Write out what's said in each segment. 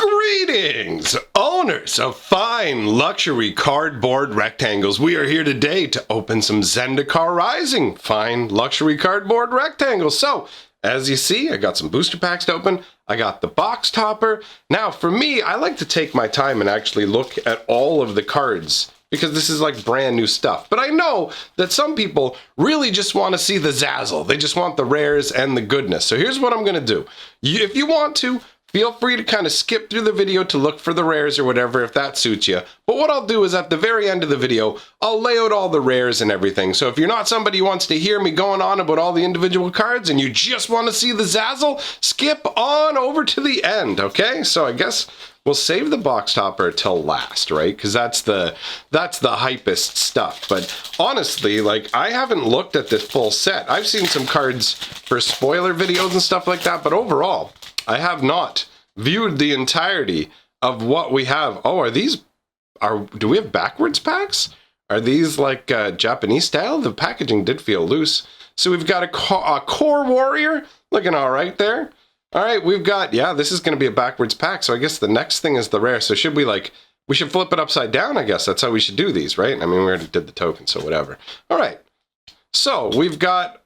Greetings, owners of fine luxury cardboard rectangles. We are here today to open some Zendikar Rising fine luxury cardboard rectangles. So, as you see, I got some booster packs to open. I got the box topper. Now, for me, I like to take my time and actually look at all of the cards because this is like brand new stuff. But I know that some people really just want to see the zazzle. They just want the rares and the goodness. So here's what I'm going to do. If you want to, feel free to kind of skip through the video to look for the rares or whatever if that suits you. But what I'll do is at the very end of the video, I'll lay out all the rares and everything. So if you're not somebody who wants to hear me going on about all the individual cards and you just want to see the zazzle, skip on over to the end, okay? So I guess we'll save the box topper till last, right? Because that's the hypest stuff. But honestly, like, I haven't looked at this full set. I've seen some cards for spoiler videos and stuff like that, but overall, I have not viewed the entirety of what we have. Oh, do we have backwards packs? Are these like Japanese style? The packaging did feel loose. So we've got a core warrior looking all right there. All right, we've got, yeah, this is going to be a backwards pack. So I guess the next thing is the rare. So we should flip it upside down, I guess. That's how we should do these, right? I mean, we already did the token, so whatever. All right. So we've got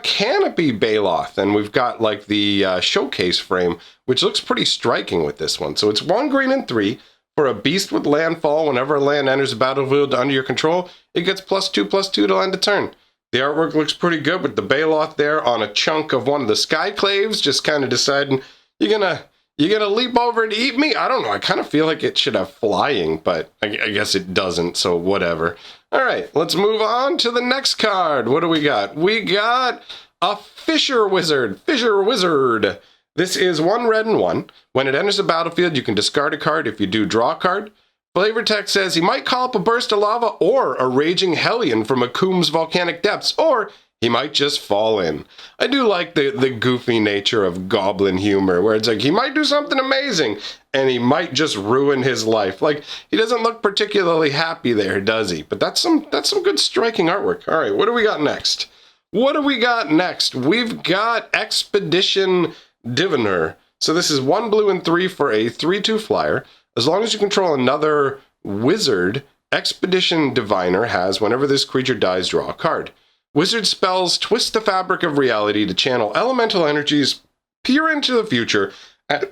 Canopy Baloth, and we've got like the showcase frame, which looks pretty striking with this one. So it's 1 green and 3 for a beast with landfall. Whenever a land enters the battlefield under your control, it gets +2/+2 to end a turn. The artwork looks pretty good with the Baloth there on a chunk of one of the Skyclaves, just kind of deciding you're gonna leap over and eat me? I don't know. I kind of feel like it should have flying, but I guess it doesn't, so whatever. All right, let's move on to the next card. What do we got? We got a Fisher Wizard. Fisher Wizard. This is 1 red and 1. When it enters the battlefield, you can discard a card. If you do, draw a card. Flavor text says he might call up a burst of lava or a raging hellion from Akum's volcanic depths, or he might just fall in. I do like the goofy nature of goblin humor, where it's like he might do something amazing, and he might just ruin his life. Like, he doesn't look particularly happy there, does he? But that's some good striking artwork. All right, what do we got next? We've got Expedition Diviner. So this is 1 blue and 3 for a 3/2 flyer. As long as you control another wizard, Expedition Diviner has, whenever this creature dies, draw a card. Wizard spells twist the fabric of reality to channel elemental energies, peer into the future, and,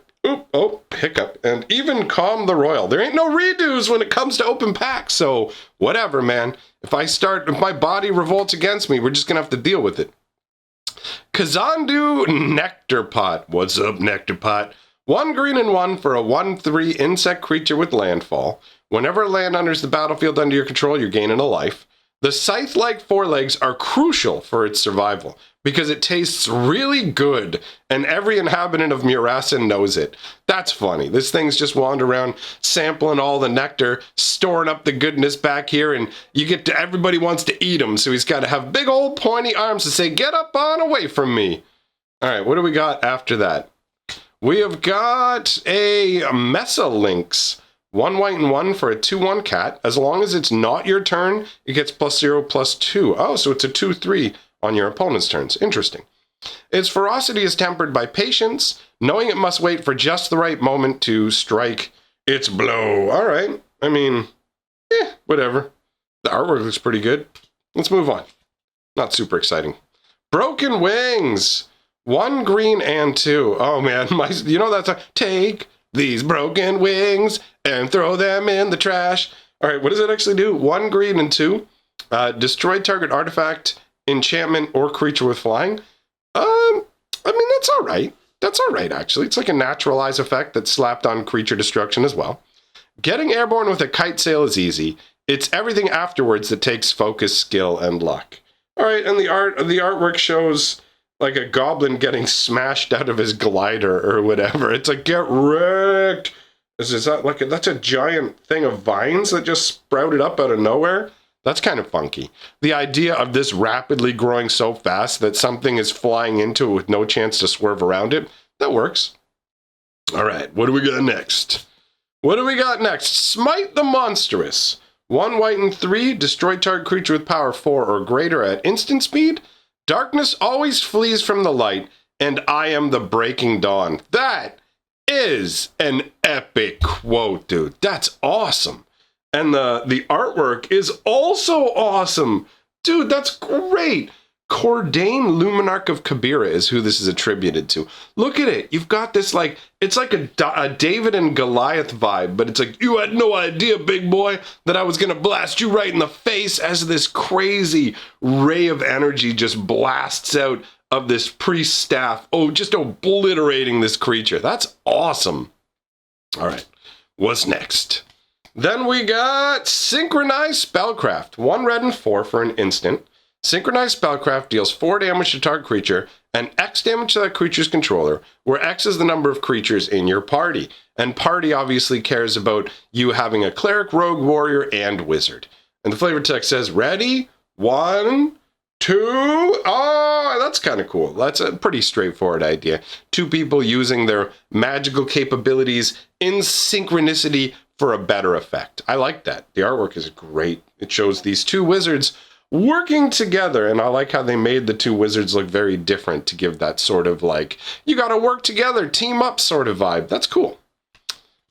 and even calm the royal. There ain't no redos when it comes to open packs, so whatever, man. If my body revolts against me, we're just gonna have to deal with it. Kazandu Nectarpot. What's up, Nectarpot? 1 green and 1 for a 1/3 insect creature with landfall. Whenever land enters the battlefield under your control, you're gaining a life. The scythe-like forelegs are crucial for its survival because it tastes really good, and every inhabitant of Marasa knows it. That's funny. This thing's just wandering around sampling all the nectar, storing up the goodness back here, and everybody wants to eat him, so he's got to have big old pointy arms to say, "Get up on away from me." All right, what do we got after that? We have got a Mesalynx. 1 white and 1 for a 2/1 cat. As long as it's not your turn, it gets +0/+2. Oh, so it's a 2/3 on your opponent's turns. Interesting. Its ferocity is tempered by patience, knowing it must wait for just the right moment to strike its blow. All right. I mean, whatever. The artwork looks pretty good. Let's move on. Not super exciting. Broken Wings. 1 green and 2. Oh, man. That's a take these broken wings and throw them in the trash. All right, what does it actually do? 1 green and 2. Destroy target artifact, enchantment, or creature with flying. I mean, that's all right. That's all right, actually. It's like a naturalize effect that's slapped on creature destruction as well. Getting airborne with a kite sail is easy. It's everything afterwards that takes focus, skill, and luck. All right, and the artwork shows like a goblin getting smashed out of his glider or whatever. It's like, get wrecked. Is that like that's a giant thing of vines that just sprouted up out of nowhere? That's kind of funky. The idea of this rapidly growing so fast that something is flying into it with no chance to swerve around it, that works. All right, what do we got next? Smite the Monstrous. 1 white and 3, destroy target creature with power 4 or greater at instant speed. Darkness always flees from the light, and I am the breaking dawn. That is an epic quote, dude. That's awesome. And the artwork is also awesome. Dude, that's great. Cordain, Luminarch of Kabira is who this is attributed to. Look at it. You've got this, like, it's like a David and Goliath vibe, but it's like, you had no idea, big boy, that I was going to blast you right in the face, as this crazy ray of energy just blasts out of this priest staff. Oh, just obliterating this creature. That's awesome. All right. What's next? Then we got Synchronized Spellcraft. 1 red and 4 for an instant. Synchronized Spellcraft deals 4 damage to target creature and X damage to that creature's controller, where X is the number of creatures in your party. And party obviously cares about you having a cleric, rogue, warrior, and wizard. And the flavor text says, ready? 1, 2. Oh, that's kind of cool. That's a pretty straightforward idea. 2 people using their magical capabilities in synchronicity for a better effect. I like that. The artwork is great. It shows these 2 wizards working together, and I like how they made the 2 wizards look very different to give that sort of like, you gotta work together, team up sort of vibe. That's cool.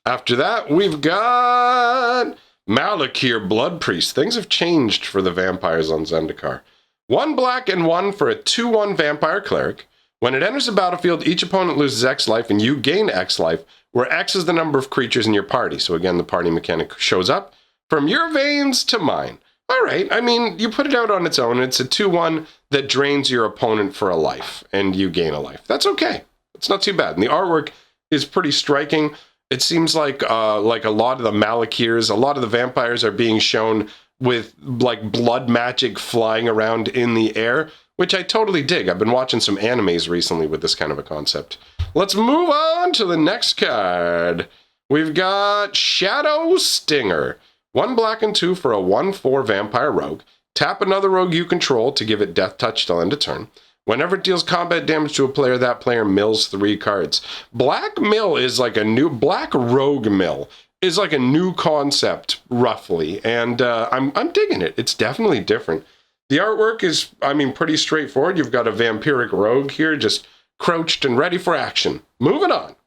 After that, we've got Malakir, Blood Priest. Things have changed for the vampires on Zendikar. 1 black and 1 for a 2/1 vampire cleric. When it enters the battlefield, each opponent loses X life and you gain X life, where X is the number of creatures in your party. So again, the party mechanic shows up. From your veins to mine. All right, I mean, you put it out on its own. It's a 2/1 that drains your opponent for a life, and you gain a life. That's okay. It's not too bad. And the artwork is pretty striking. It seems like a lot of the Malakirs, a lot of the vampires are being shown with like blood magic flying around in the air, which I totally dig. I've been watching some animes recently with this kind of a concept. Let's move on to the next card. We've got Shadow Stinger. 1 black and 2 for a 1/4 vampire rogue. Tap another rogue you control to give it death touch till end of turn. Whenever it deals combat damage to a player, that player mills 3 cards. Black mill is like a new, black rogue mill is like a new concept, roughly. And I'm digging it. It's definitely different. The artwork is, I mean, pretty straightforward. You've got a vampiric rogue here, just crouched and ready for action. Moving on.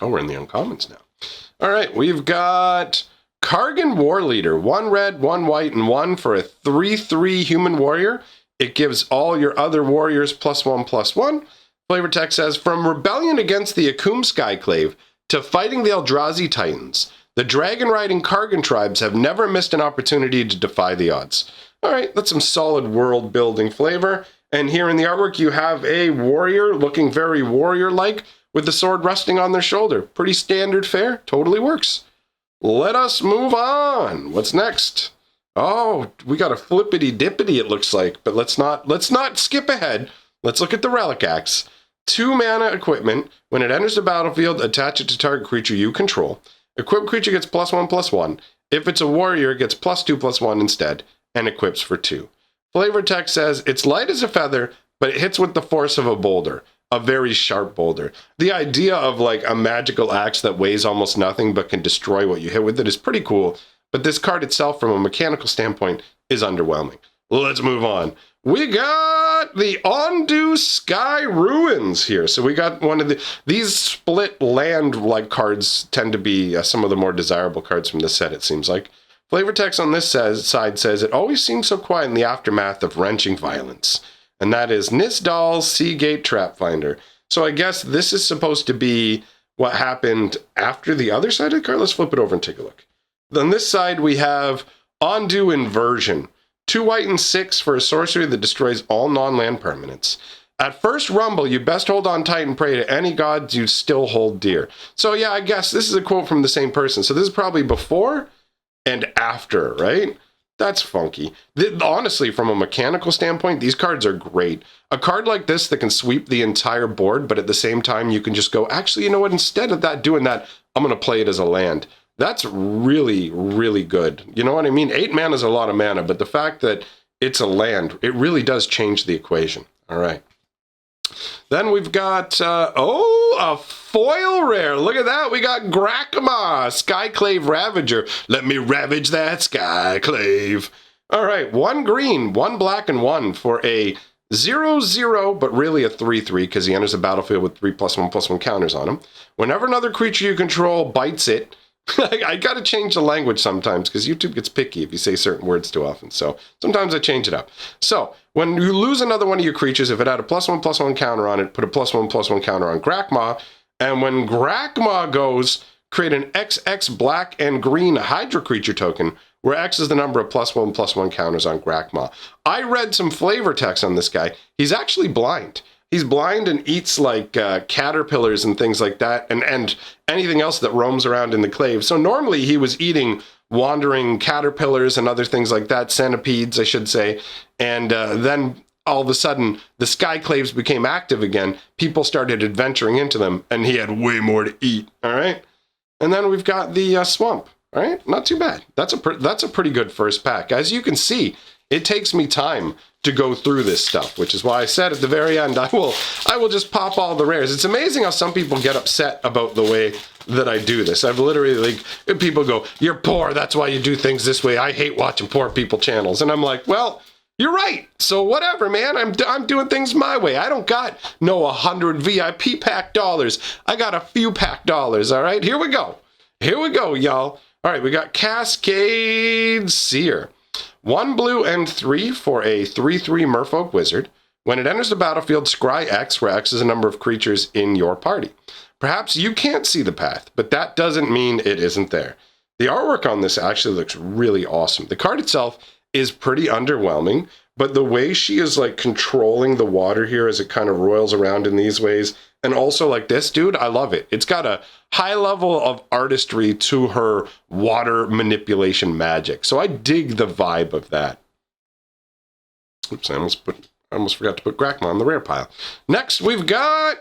Oh, we're in the uncommons now. All right, we've got Kargan War Leader, 1 red, 1 white, and 1 for a 3/3 human warrior. It gives all your other warriors +1/+1. Flavor text says, from rebellion against the Akum Skyclave to fighting the Eldrazi Titans, the dragon-riding Kargan tribes have never missed an opportunity to defy the odds. All right, that's some solid world-building flavor. And here in the artwork, you have a warrior looking very warrior-like with the sword resting on their shoulder. Pretty standard fare. Totally works. Let us move on. What's next? Oh, we got a flippity-dippity, it looks like. But let's not skip ahead. Let's look at the Relic Axe. 2 mana equipment. When it enters the battlefield, attach it to target creature you control. Equipped creature gets +1/+1. If it's a warrior, it gets +2/+1 instead, and equips for 2. Flavor text says, it's light as a feather, but it hits with the force of a boulder. A very sharp boulder. The idea of like a magical axe that weighs almost nothing but can destroy what you hit with it is pretty cool, but this card itself from a mechanical standpoint is underwhelming. Let's move on. We got the Ondu Sky Ruins here. So we got one of these split land like cards tend to be some of the more desirable cards from the set, it seems like. Flavor text on this side says, it always seems so quiet in the aftermath of wrenching violence. And that is Nisdal's Seagate Trapfinder. So I guess this is supposed to be what happened after the other side of the card. Let's flip it over and take a look. On this side, we have Ondu Inversion. 2 white and 6 for a sorcery that destroys all non-land permanents. At first rumble, you best hold on tight and pray to any gods you still hold dear. So yeah, I guess this is a quote from the same person. So this is probably before and after, right? That's funky. Honestly, from a mechanical standpoint, these cards are great. A card like this that can sweep the entire board, but at the same time, you can just go, actually, you know what? Instead of doing that, I'm going to play it as a land. That's really, really good. You know what I mean? 8 mana is a lot of mana, but the fact that it's a land, it really does change the equation. All right. Then we've got, a foil rare. Look at that. We got Grakoma, Skyclave Ravager. Let me ravage that Skyclave. All right, 1 green, 1 black, and 1 for a 0/0, but really a 3/3 because he enters the battlefield with 3+1/+1 counters on him. Whenever another creature you control bites it, I gotta change the language sometimes because YouTube gets picky if you say certain words too often. So sometimes I change it up. So when you lose another one of your creatures, if it had a +1/+1 counter on it, put a +1/+1 counter on Grakoma. And when Grakoma goes, create an XX black and green Hydra creature token, where X is the number of +1/+1 counters on Grakoma. I read some flavor text on this guy. He's actually blind. He's blind and eats like caterpillars and things like that, and anything else that roams around in the clave. So normally he was eating wandering caterpillars and other things like that, centipedes, I should say. And then all of a sudden, the Skyclaves became active again. People started adventuring into them, and he had way more to eat, all right? And then we've got the Swamp, all right? Not too bad. That's a pretty good first pack. As you can see, it takes me time to go through this stuff, which is why I said at the very end, I will just pop all the rares. It's amazing how some people get upset about the way that I do this. I've literally, like, people go, "You're poor, that's why you do things this way. I hate watching poor people channels." And I'm like, well, you're right. So whatever, man. I'm doing things my way. I don't got no 100 VIP pack dollars. I got a few pack dollars, all right? Here we go. Here we go, y'all. All right, we got Cascade Seer. 1 blue and 3 for a 3/3 Merfolk Wizard. When it enters the battlefield, scry X, where X is a number of creatures in your party. Perhaps you can't see the path, but that doesn't mean it isn't there. The artwork on this actually looks really awesome. The card itself is pretty underwhelming, but the way she is like controlling the water here as it kind of roils around in these ways, and also like this, dude, I love it. It's got a high level of artistry to her water manipulation magic. So I dig the vibe of that. Oops, I almost forgot to put Grakoma on the rare pile. Next, we've got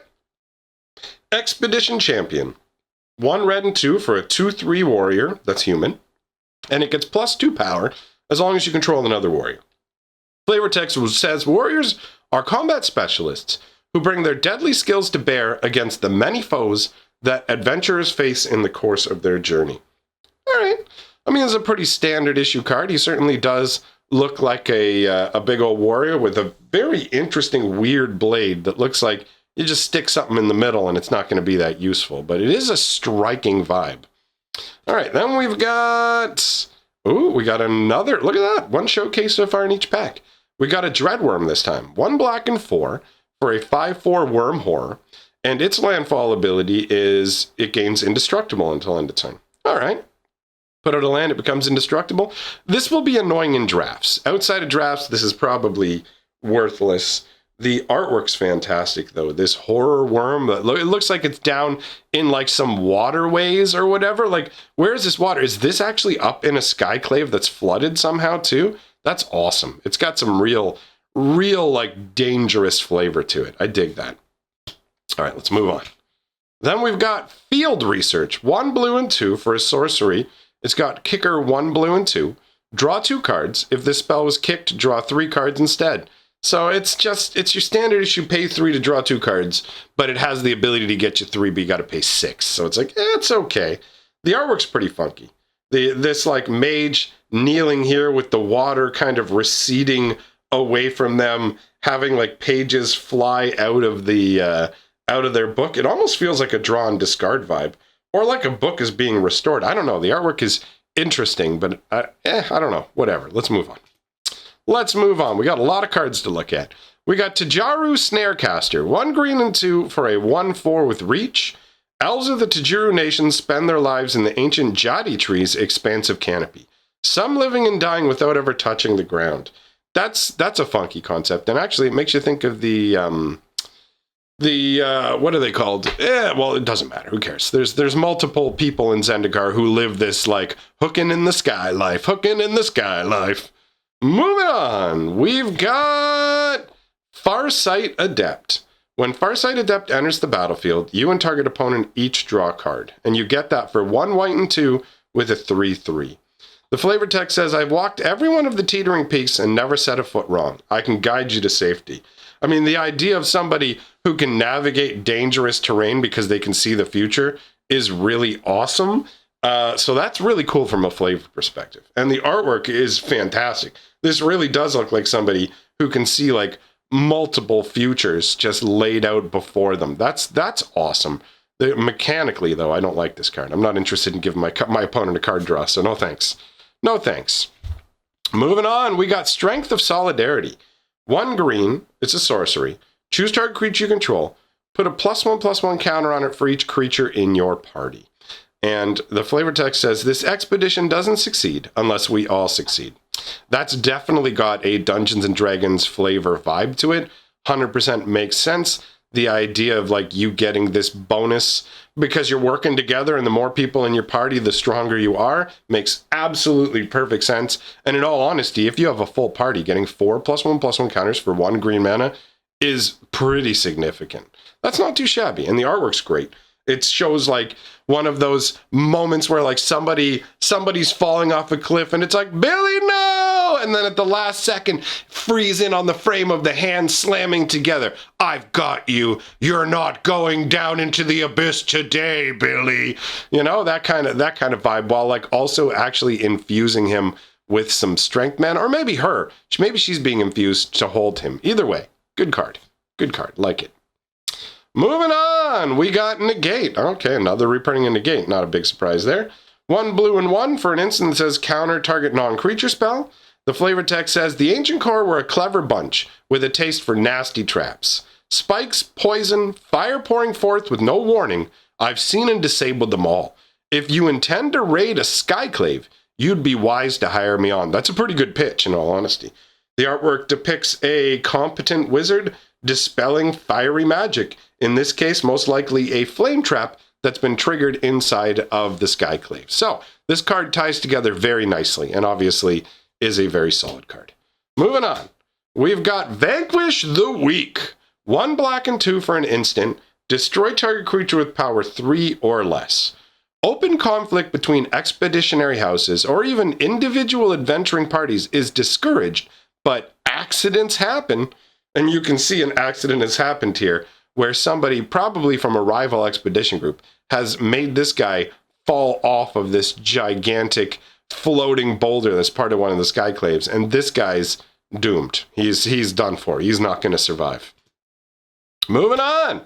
Expedition Champion. 1 red and 2 for a 2/3 warrior, that's human. And it gets +2 power as long as you control another warrior. Flavor text says, warriors are combat specialists who bring their deadly skills to bear against the many foes that adventurers face in the course of their journey. All right. I mean, it's a pretty standard issue card. He certainly does look like a big old warrior with a very interesting, weird blade that looks like you just stick something in the middle and it's not going to be that useful. But it is a striking vibe. All right. Then we've got... Ooh, we got another... Look at that. 1 showcase so far in each pack. We got a Dreadworm this time. 1 black and 4 for a 5/4 worm horror. And its landfall ability is it gains indestructible until end of turn. All right. Put out a land, it becomes indestructible. This will be annoying in drafts. Outside of drafts, this is probably worthless. The artwork's fantastic, though. This horror worm, it looks like it's down in like some waterways or whatever. Like, where is this water? Is this actually up in a Skyclave that's flooded somehow, too? That's awesome. It's got some real, like, dangerous flavor to it. I dig that. All right, let's move on. Then we've got Field Research. 1 blue and 2 for a sorcery. It's got Kicker 1 blue and 2. Draw 2 cards. If this spell was kicked, draw 3 cards instead. So it's your standard issue, pay 3 to draw 2 cards, but it has the ability to get you 3, but you got to pay 6. So it's like, it's okay. The artwork's pretty funky. This like mage kneeling here with the water kind of receding away from them, having like pages fly out of their book. It almost feels like a draw and discard vibe, or like a book is being restored. I don't know. The artwork is interesting, but I don't know. Whatever. Let's move on. We got a lot of cards to look at. We got Tajaru Snarecaster. 1 green and 2 for a 1/4 with reach. Elves of the Tajaru Nation spend their lives in the ancient Jadi tree's expansive canopy. Some living and dying without ever touching the ground. That's a funky concept. And actually, it makes you think of the what are they called? Well, it doesn't matter. Who cares? There's multiple people in Zendikar who live this, like, hooking in the sky life. Moving on, we've got Farsight Adept. When Farsight Adept enters the battlefield, you and target opponent each draw a card, and you get that for 1 white and 2 with a 3/3. The flavor text says, I've walked every one of the teetering peaks and never set a foot wrong. I can guide you to safety. I mean, the idea of somebody who can navigate dangerous terrain because they can see the future is really awesome. So that's really cool from a flavor perspective. And the artwork is fantastic. This really does look like somebody who can see like multiple futures just laid out before them. That's awesome. Mechanically, though, I don't like this card. I'm not interested in giving my opponent a card draw, so no thanks. No thanks. Moving on, we got Strength of Solidarity. 1 green, it's a sorcery. Choose target creature you control. Put a +1/+1 counter on it for each creature in your party. And the flavor text says, this expedition doesn't succeed unless we all succeed. That's definitely got a Dungeons and Dragons flavor vibe to it. 100% makes sense. The idea of like you getting this bonus because you're working together and the more people in your party, the stronger you are, makes absolutely perfect sense. And in all honesty, if you have a full party, getting 4 +1/+1 counters for 1 green mana is pretty significant. That's not too shabby. And the artwork's great. It shows like one of those moments where like somebody's falling off a cliff and it's like, Billy, no! And then at the last second, freeze in on the frame of the hands slamming together. I've got you. You're not going down into the abyss today, Billy. You know, that kind of vibe, while like also actually infusing him with some strength mana, or maybe her. Maybe she's being infused to hold him. Either way, good card. Good card. Like it. Moving on, we got Negate. Okay, another reprinting of Negate. Not a big surprise there. 1 blue and 1 for an instant that says counter target non-creature spell. The flavor text says, the Ancient Core were a clever bunch with a taste for nasty traps. Spikes, poison, fire pouring forth with no warning. I've seen and disabled them all. If you intend to raid a Skyclave, you'd be wise to hire me on. That's a pretty good pitch, in all honesty. The artwork depicts a competent wizard dispelling fiery magic. In this case, most likely a flame trap that's been triggered inside of the Skyclave. So this card ties together very nicely and obviously is a very solid card. Moving on, we've got Vanquish the Weak. 1 black and 2 for an instant. Destroy target creature with power 3 or less. Open conflict between expeditionary houses or even individual adventuring parties is discouraged, but accidents happen. And you can see an accident has happened here where somebody, probably from a rival expedition group, has made this guy fall off of this gigantic floating boulder that's part of one of the Skyclaves, and this guy's doomed. He's done for. He's not going to survive. Moving on,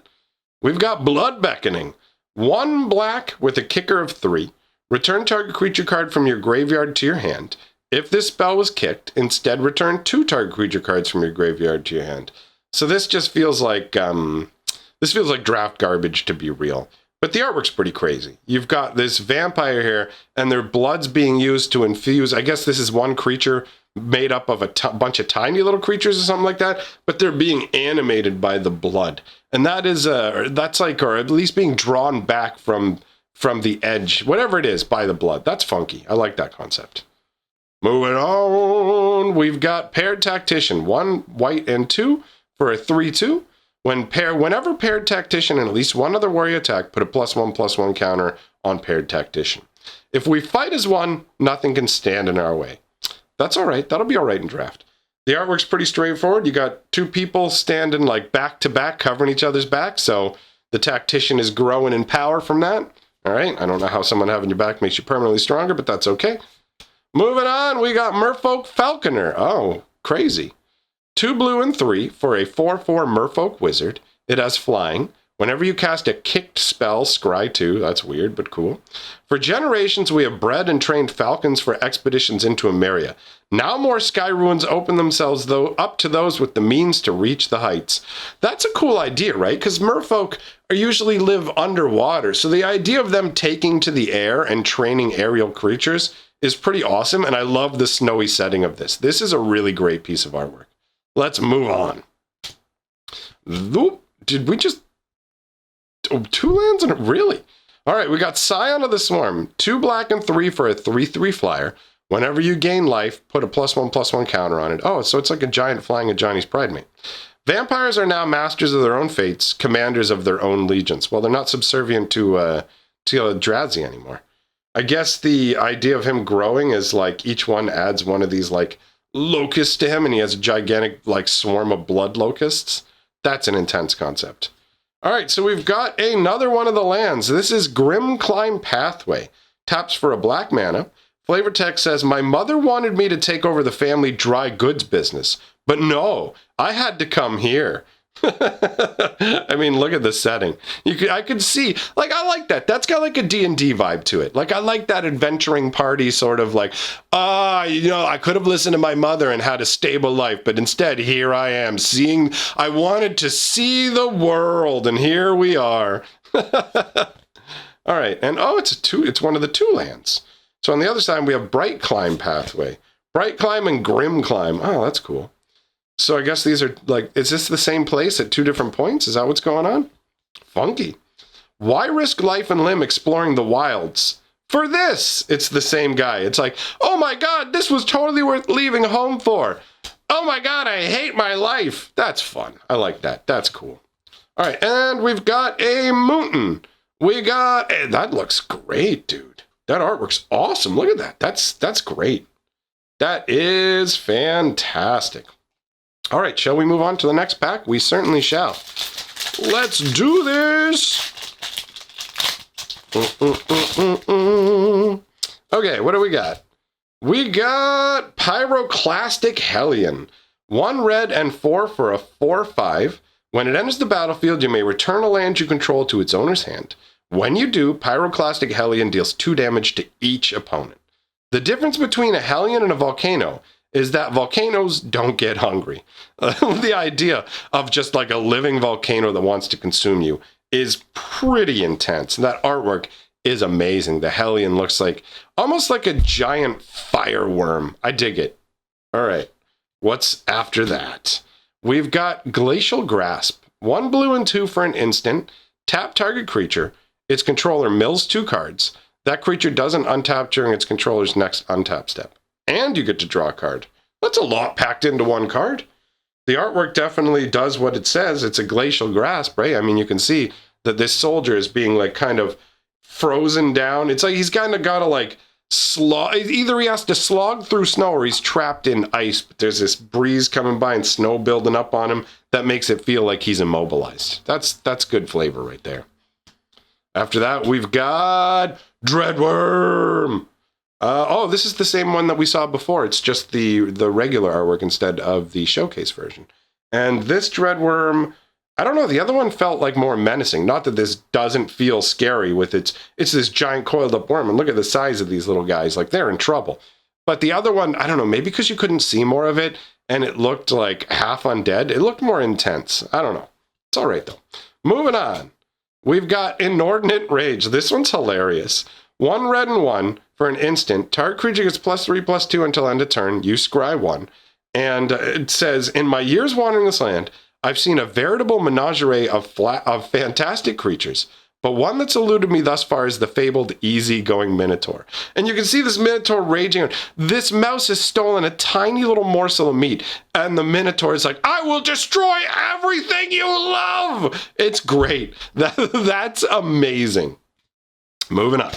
we've got Blood Beckoning. 1 black with a kicker of 3. Return target creature card from your graveyard to your hand. If this spell was kicked, instead return 2 target creature cards from your graveyard to your hand. So this just feels like draft garbage, to be real. But the artwork's pretty crazy. You've got this vampire here, and their blood's being used to infuse. I guess this is 1 creature made up of a bunch of tiny little creatures or something like that, but they're being animated by the blood. And that's like, or at least being drawn back from the edge, whatever it is, by the blood. That's funky. I like that concept. Moving on, we've got Paired Tactician. 1 white and 2 for a 3/2. Whenever Paired Tactician and at least 1 other warrior attack, put a +1/+1 counter on Paired Tactician. If we fight as 1, nothing can stand in our way. That's all right. That'll be all right in draft. The artwork's pretty straightforward. You got 2 people standing like back to back, covering each other's back. So the Tactician is growing in power from that. All right. I don't know how someone having your back makes you permanently stronger, but that's okay. Moving on, we got Merfolk Falconer. Oh, crazy. 2 blue and 3 for a 4/4 Merfolk Wizard. It has flying. Whenever you cast a kicked spell, scry 2. That's weird, but cool. For generations, we have bred and trained falcons for expeditions into Emeria. Now more sky ruins open themselves up to those with the means to reach the heights. That's a cool idea, right? Because merfolk usually live underwater. So the idea of them taking to the air and training aerial creatures is pretty awesome. And I love the snowy setting of this. This is a really great piece of artwork. Let's move on. Did we just... 2 lands in it? Really? All right, we got Scion of the Swarm. 2 black and 3 for a 3/3 flyer. Whenever you gain life, put a +1/+1 counter on it. Oh, so it's like a giant flying a Johnny's Pridemate. Vampires are now masters of their own fates, commanders of their own legions. Well, they're not subservient to Drazi anymore. I guess the idea of him growing is like each one adds one of these like locusts to him, and he has a gigantic like swarm of blood locusts. That's an intense concept. All right, so we've got another one of the lands. This is Grim Climb Pathway. Taps for a black mana. Flavor text says, my mother wanted me to take over the family dry goods business, But no, I had to come here. I mean, look at the setting. I could see, like, I like that. That's got like a D&D vibe to it. Like, I like that adventuring party sort of like, I could have listened to my mother and had a stable life, but instead here I am I wanted to see the world, and here we are. All right, and it's one of the 2 lands. So on the other side, we have Bright Climb pathway. Bright Climb and Grim Climb. Oh, that's cool. So I guess these are like, is this the same place at 2 different points? Is that what's going on? Funky. Why risk life and limb exploring the wilds? For this, it's the same guy. It's like, oh my God, this was totally worth leaving home for. Oh my God, I hate my life. That's fun. I like that. That's cool. All right, and we've got a Mountain. That looks great, dude. That artwork's awesome. Look at that. That's great. That is fantastic. All right, shall we move on to the next pack? We certainly shall. Let's do this. Okay, what do we got? We got Pyroclastic Hellion. 1 red and 4 for a 4/5. When it enters the battlefield, you may return a land you control to its owner's hand. When you do, Pyroclastic Hellion deals 2 damage to each opponent. The difference between a Hellion and a Volcano is that volcanoes don't get hungry. The idea of just like a living volcano that wants to consume you is pretty intense. And that artwork is amazing. The Hellion looks like almost like a giant fireworm. I dig it. All right, what's after that? We've got Glacial Grasp. 1 blue and 2 for an instant. Tap target creature. Its controller mills 2 cards. That creature doesn't untap during its controller's next untap step. And you get to draw a card. That's a lot packed into 1 card. The artwork definitely does what it says. It's a Glacial Grasp, right? I mean, you can see that this soldier is being like kind of frozen down. It's like he's kind of got to like slog. Either he has to slog through snow or he's trapped in ice. But there's this breeze coming by and snow building up on him that makes it feel like he's immobilized. That's good flavor right there. After that, we've got Dreadworm. This is the same one that we saw before. It's just the regular artwork instead of the showcase version. And this Dreadworm, I don't know, the other one felt like more menacing. Not that this doesn't feel scary with it's this giant coiled up worm. And look at the size of these little guys. Like, they're in trouble. But the other one, I don't know, maybe because you couldn't see more of it and it looked like half undead. It looked more intense. I don't know. It's all right, though. Moving on. We've got Inordinate Rage. This one's hilarious. 1 red and 1 for an instant. Target creature gets +3/+2 until end of turn. You scry 1. And it says, in my years wandering this land, I've seen a veritable menagerie of fantastic creatures. But one that's eluded me thus far is the fabled easy-going Minotaur. And you can see this Minotaur raging. This mouse has stolen a tiny little morsel of meat. And the Minotaur is like, I will destroy everything you love! It's great. That's amazing. Moving on.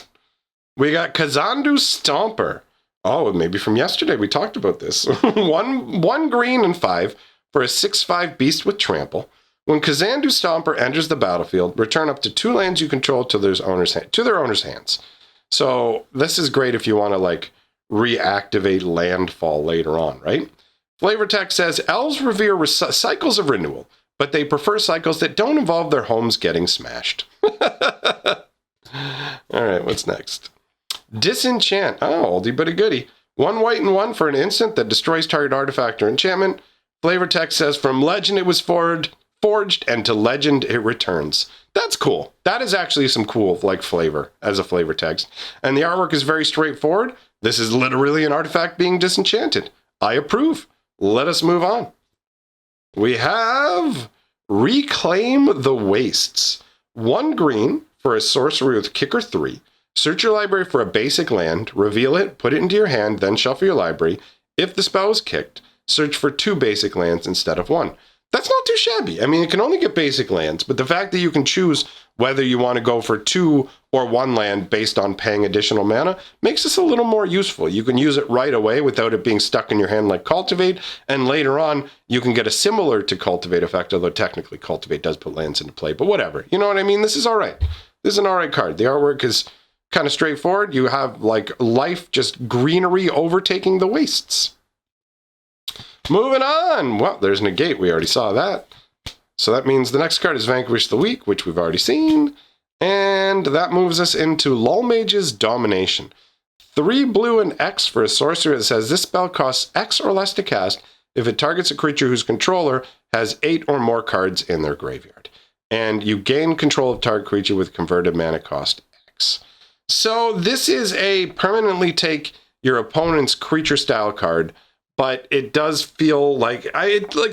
We got Kazandu Stomper. Oh, maybe from yesterday we talked about this. one green and 5 for a 6/5 beast with trample. When Kazandu Stomper enters the battlefield, return up to 2 lands you control to their owner's hands. So this is great if you want to like reactivate landfall later on, right? Flavor text says, elves revere cycles of renewal, but they prefer cycles that don't involve their homes getting smashed. All right, what's next? Disenchant. Oh, oldie but a goodie. 1 white and 1 for an instant that destroys target artifact or enchantment. Flavor text says, from legend it was forged, and to legend it returns. That's cool. That is actually some cool like flavor as a flavor text. And the artwork is very straightforward. This is literally an artifact being disenchanted. I approve. Let us move on. We have Reclaim the Wastes. 1 green for a sorcery with kicker 3. Search your library for a basic land, reveal it, put it into your hand, then shuffle your library. If the spell is kicked, search for 2 basic lands instead of 1. That's not too shabby. I mean, it can only get basic lands, but the fact that you can choose whether you want to go for 2 or 1 land based on paying additional mana makes this a little more useful. You can use it right away without it being stuck in your hand like Cultivate, and later on, you can get a similar to Cultivate effect, although technically Cultivate does put lands into play, but whatever. You know what I mean? This is all right. This is an all right card. The artwork is kind of straightforward. You have like life, just greenery overtaking the wastes. Moving on. Well, there's Negate. We already saw that. So that means the next card is Vanquish the Weak, which we've already seen. And that moves us into Lullmage's Domination. 3 blue and X for a sorcerer that says this spell costs X or less to cast if it targets a creature whose controller has 8 or more cards in their graveyard. And you gain control of target creature with converted mana cost X. So this is a permanently take your opponent's creature style card, but it does feel like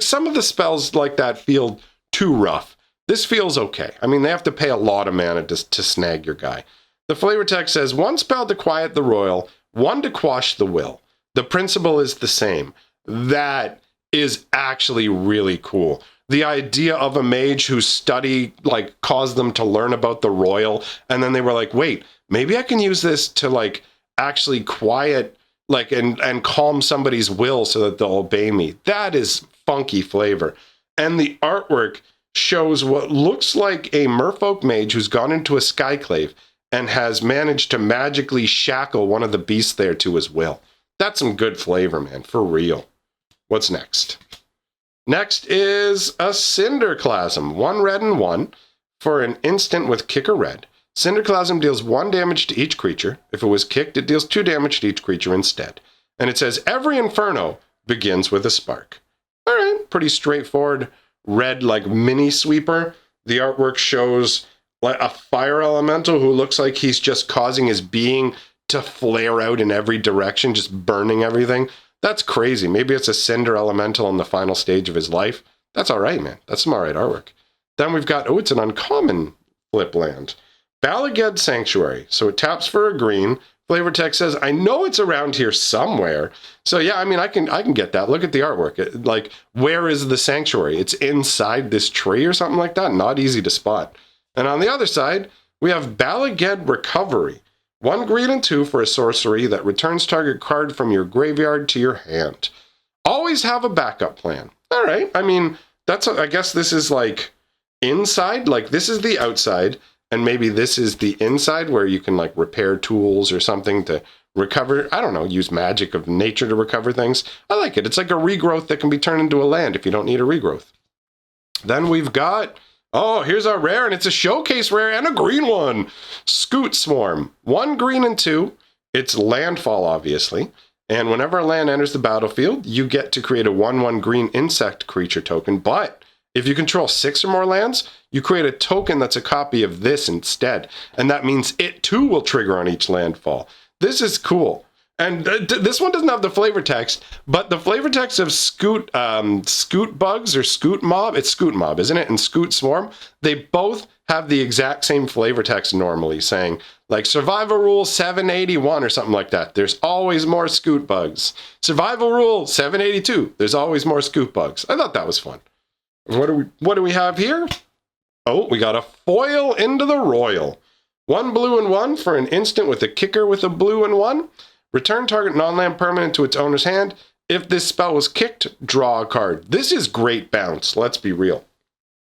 some of the spells like that feel too rough. This feels okay. I mean, they have to pay a lot of mana to snag your guy. The flavor text says 1 spell to quiet the royal, 1 to quash the will. The principle is the same. That is actually really cool. The idea of a mage whose study caused them to learn about the royal, and then they were like, wait, maybe I can use this to actually quiet and calm somebody's will so that they'll obey me. That is funky flavor. And the artwork shows what looks like a merfolk mage who's gone into a Skyclave and has managed to magically shackle one of the beasts there to his will. That's some good flavor, man, for real. What's next? Next is a Cinderclasm. 1 red and 1 for an instant with kicker red. Cinderclasm deals 1 damage to each creature. If it was kicked, it deals 2 damage to each creature instead. And it says every inferno begins with a spark. All right, pretty straightforward red mini sweeper. The artwork shows a fire elemental who looks like he's just causing his being to flare out in every direction, just burning everything. That's crazy. Maybe it's a cinder elemental in the final stage of his life. That's all right, man. That's some all right artwork. Then we've got, it's an uncommon flip land. Balaged Sanctuary. So it taps for a green. Flavor text says, I know it's around here somewhere. So yeah, I mean, I can get that. Look at the artwork. Where is the sanctuary? It's inside this tree or something like that. Not easy to spot. And on the other side, we have Balaged Recovery. 1 green and 2 for a sorcery that returns target card from your graveyard to your hand. Always have a backup plan. All right. I mean, I guess this is inside. This is the outside. And maybe this is the inside where you can repair tools or something to recover. I don't know, use magic of nature to recover things. I like it. It's like a regrowth that can be turned into a land if you don't need a regrowth. Then we've got, here's our rare, and it's a showcase rare and a green one. Scoot Swarm. 1 green and 2. It's landfall, obviously. And whenever a land enters the battlefield, you get to create a 1/1 green insect creature token. But if you control 6 or more lands, you create a token that's a copy of this instead. And that means it too will trigger on each landfall. This is cool. And this one doesn't have the flavor text, but the flavor text of Scoot Bugs or Scoot Mob, it's Scoot Mob, isn't it? And Scoot Swarm, they both have the exact same flavor text normally, saying Survival Rule 781 or something like that. There's always more Scoot Bugs. Survival Rule 782. There's always more Scoot Bugs. I thought that was fun. What do we have here? We got a foil into the royal. 1 blue and 1 for an instant with a kicker with a blue and 1. Return target non-land permanent to its owner's hand. If this spell was kicked, draw a card. This is great bounce, let's be real.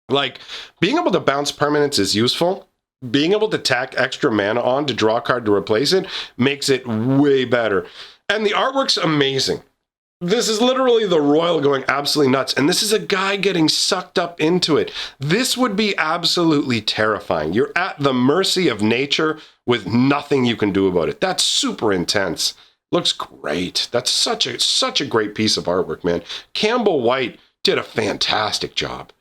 Being able to bounce permanents is useful. Being able to tack extra mana on to draw a card to replace it makes it way better. And the artwork's amazing. This is literally the royal going absolutely nuts, and this is a guy getting sucked up into it. This would be absolutely terrifying. You're at the mercy of nature with nothing you can do about it. That's super intense. Looks great. That's such a great piece of artwork, man. Campbell White did a fantastic job.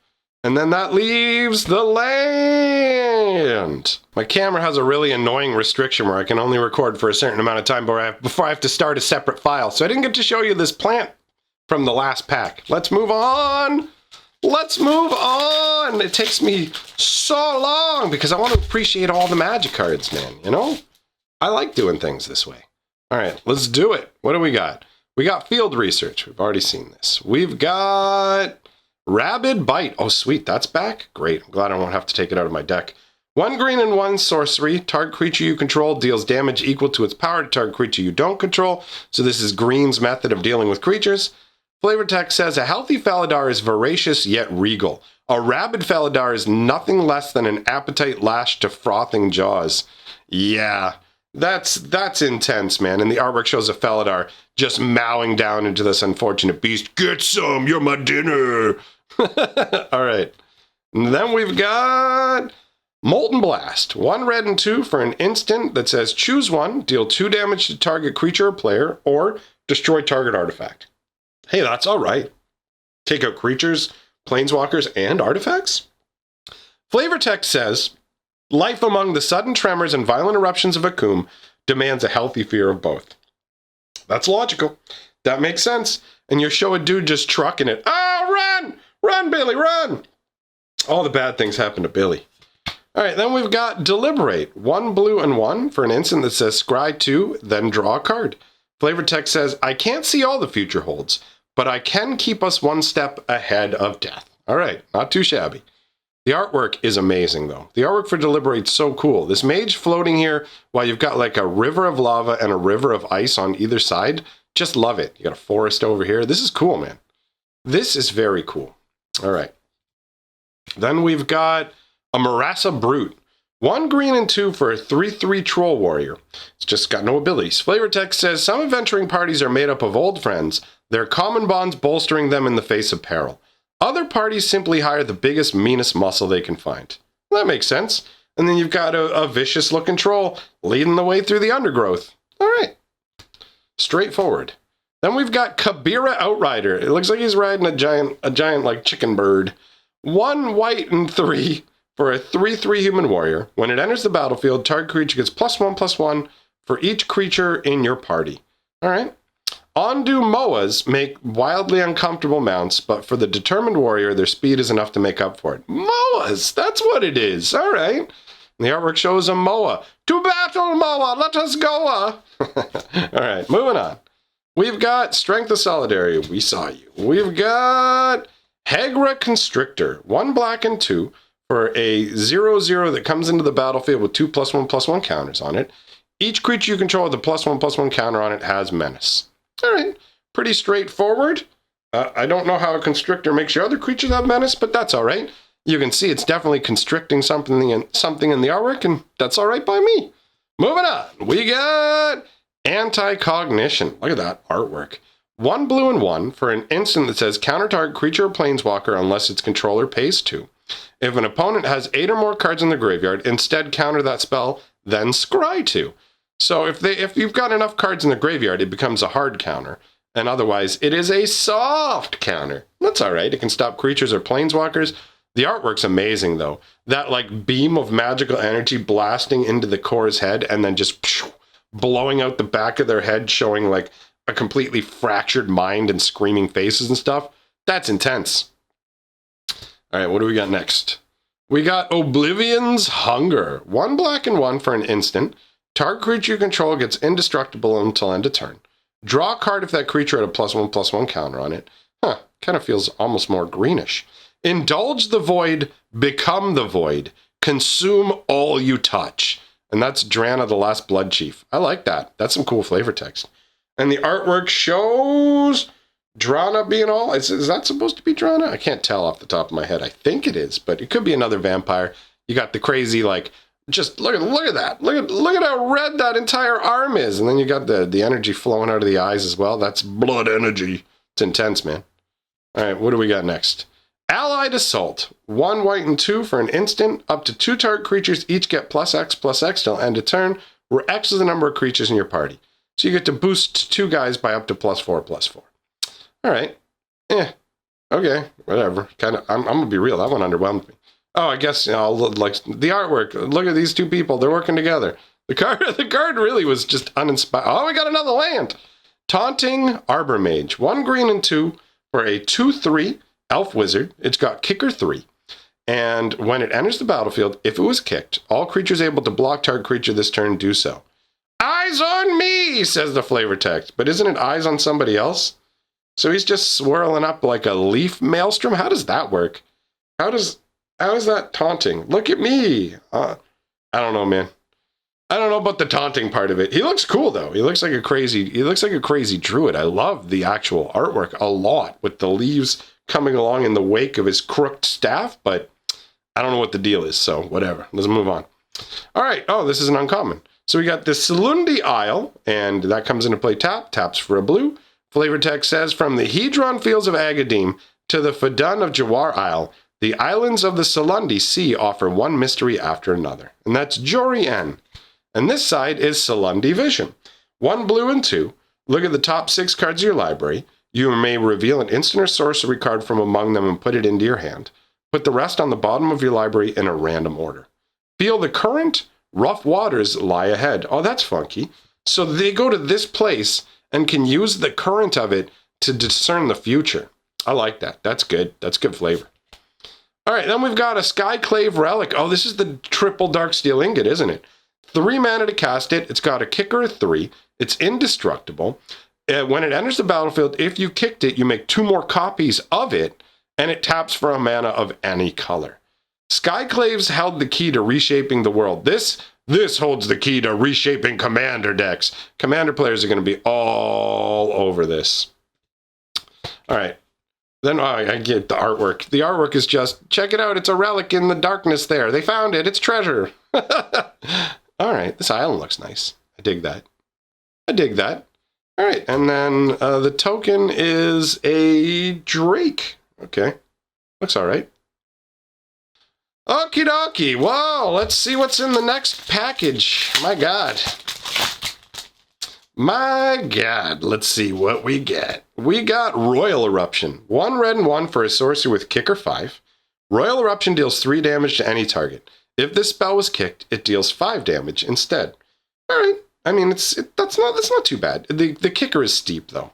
And then that leaves the land. My camera has a really annoying restriction where I can only record for a certain amount of time before I have to start a separate file. So I didn't get to show you this plant from the last pack. Let's move on. It takes me so long because I want to appreciate all the magic cards, man, you know? I like doing things this way. All right, let's do it. What do we got? We got field research. We've already seen this. We've got Rabid Bite. Oh, sweet. That's back? Great. I'm glad I won't have to take it out of my deck. 1 green and 1 sorcery. Target creature you control deals damage equal to its power to target creature you don't control. So this is green's method of dealing with creatures. Flavor text says, a healthy Faladar is voracious yet regal. A rabid Faladar is nothing less than an appetite lashed to frothing jaws. Yeah, That's intense, man. And the artwork shows a Felidar just mowing down into this unfortunate beast. Get some, you're my dinner. All right. And then we've got Molten Blast. 1 red and 2 for an instant that says choose one, deal 2 damage to target creature or player, or destroy target artifact. Hey, that's all right. Take out creatures, planeswalkers, and artifacts? Flavor text says, life among the sudden tremors and violent eruptions of Akum demands a healthy fear of both. That's logical. That makes sense. And you show a dude just trucking it. Oh, run! Run, Billy, run! All the bad things happen to Billy. All right, then we've got Deliberate. 1 blue and 1 for an instant that says scry 2, then draw a card. Flavor text says, I can't see all the future holds, but I can keep us 1 step ahead of death. All right, not too shabby. The artwork is amazing, though. The artwork for Deliberate's so cool. This mage floating here while you've got like a river of lava and a river of ice on either side. Just love it. You got a forest over here. This is cool, man. This is very cool. All right. Then we've got a Marasa Brute. 1 green and 2 for a 3/3 troll warrior. It's just got no abilities. Flavor text says, some adventuring parties are made up of old friends, their common bonds bolstering them in the face of peril. Other parties simply hire the biggest, meanest muscle they can find. Well, that makes sense. And then you've got a vicious-looking troll leading the way through the undergrowth. All right. Straightforward. Then we've got Kabira Outrider. It looks like he's riding a giant like chicken bird. 1 white and 3 for a 3/3 human warrior. When it enters the battlefield, target creature gets +1/+1 for each creature in your party. All right. Ondu Moas make wildly uncomfortable mounts, but for the determined warrior, their speed is enough to make up for it. Moas, that's what it is. All right. And the artwork shows a Moa. To battle, Moa, let us go. All right, moving on. We've got Strength of Solidarity. We saw you. We've got Hegra Constrictor. 1 black and 2 for a 0/0 that comes into the battlefield with 2 +1/+1 counters on it. Each creature you control with a +1/+1 counter on it has menace. All right, pretty straightforward. I don't know how a constrictor makes your other creatures have menace, but that's all right. You can see it's definitely constricting something in the artwork, and that's all right by me. Moving on, we got Anti-Cognition. Look at that artwork. 1 blue and 1 for an instant that says counter target creature or planeswalker unless its controller pays 2. If an opponent has 8 or more cards in the graveyard, instead counter that spell, then scry 2. So if you've got enough cards in the graveyard, it becomes a hard counter. And otherwise, it is a soft counter. That's all right. It can stop creatures or planeswalkers. The artwork's amazing, though. That like beam of magical energy blasting into the core's head and then just blowing out the back of their head, showing like a completely fractured mind and screaming faces and stuff. That's intense. All right, what do we got next? We got Oblivions Hunger. 1 black and 1 for an instant. Target creature you control gets indestructible until end of turn. Draw a card if that creature had a +1/+1 counter on it. Kind of feels almost more greenish. Indulge the void, become the void. Consume all you touch. And that's Drana, the Last Blood Chief. I like that. That's some cool flavor text. And the artwork shows Drana being all... Is that supposed to be Drana? I can't tell off the top of my head. I think it is, but it could be another vampire. You got the crazy, like... Just look at that. Look at how red that entire arm is. And then you got the energy flowing out of the eyes as well. That's blood energy. It's intense, man. All right, what do we got next? Allied Assault. 1 white and 2 for an instant. Up to 2 target creatures each get +X/+X till end of turn, where X is the number of creatures in your party. So you get to boost 2 guys by up to +4/+4. All right. Okay, whatever. I'm going to be real. That one underwhelmed me. Oh, I guess, like the artwork. Look at these 2 people. They're working together. The card really was just uninspired. Oh, we got another land. Taunting Arbor Mage. 1 green and 2 for a 2/3 elf wizard. It's got kicker 3. And when it enters the battlefield, if it was kicked, all creatures able to block target creature this turn do so. Eyes on me, says the flavor text. But isn't it eyes on somebody else? So he's just swirling up like a leaf maelstrom? How does that work? How is that taunting? Look at me. I don't know, man. I don't know about the taunting part of it. He looks cool though. He looks like a crazy druid. I love the actual artwork a lot with the leaves coming along in the wake of his crooked staff, but I don't know what the deal is, so whatever. Let's move on. All right. Oh, this is an uncommon. So we got the Silundi Isle, and that comes into play taps for a blue. Flavor text says, from the Hedron Fields of Agadim to the Fadun of Jawar Isle, the islands of the Silundi Sea offer one mystery after another. And that's Jori N. And this side is Silundi Vision. 1 blue and 2. Look at the top 6 cards of your library. You may reveal an instant or sorcery card from among them and put it into your hand. Put the rest on the bottom of your library in a random order. Feel the current, rough waters lie ahead. Oh, that's funky. So they go to this place and can use the current of it to discern the future. I like that. That's good. That's good flavor. All right, then we've got a Skyclave Relic. Oh, this is the triple Darksteel Ingot, isn't it? 3 mana to cast it. It's got a kicker of 3. It's indestructible. When it enters the battlefield, if you kicked it, you make 2 more copies of it, and it taps for a mana of any color. Skyclaves held the key to reshaping the world. This holds the key to reshaping Commander decks. Commander players are going to be all over this. All right. Then I get the artwork. The artwork is just, check it out. It's a relic in the darkness there. They found it. It's treasure. All right. This island looks nice. I dig that. I dig that. All right. And then the token is a Drake. Okay. Looks all right. Okie dokie. Whoa. Let's see what's in the next package. My God. My God, let's see what we get. We got Royal Eruption. 1 red and 1 for a sorcery with kicker 5. Royal Eruption deals 3 damage to any target. If this spell was kicked, it deals 5 damage instead. All right. I mean, that's not too bad. The kicker is steep, though.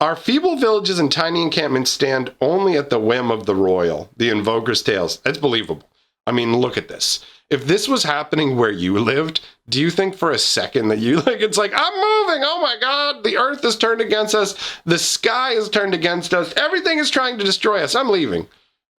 Our feeble villages and tiny encampments stand only at the whim of the Royal, the Invoker's Tales. That's believable. I mean, look at this. If this was happening where you lived, do you think for a second that it's like, I'm moving, oh my God, the earth is turned against us, the sky is turned against us, everything is trying to destroy us, I'm leaving.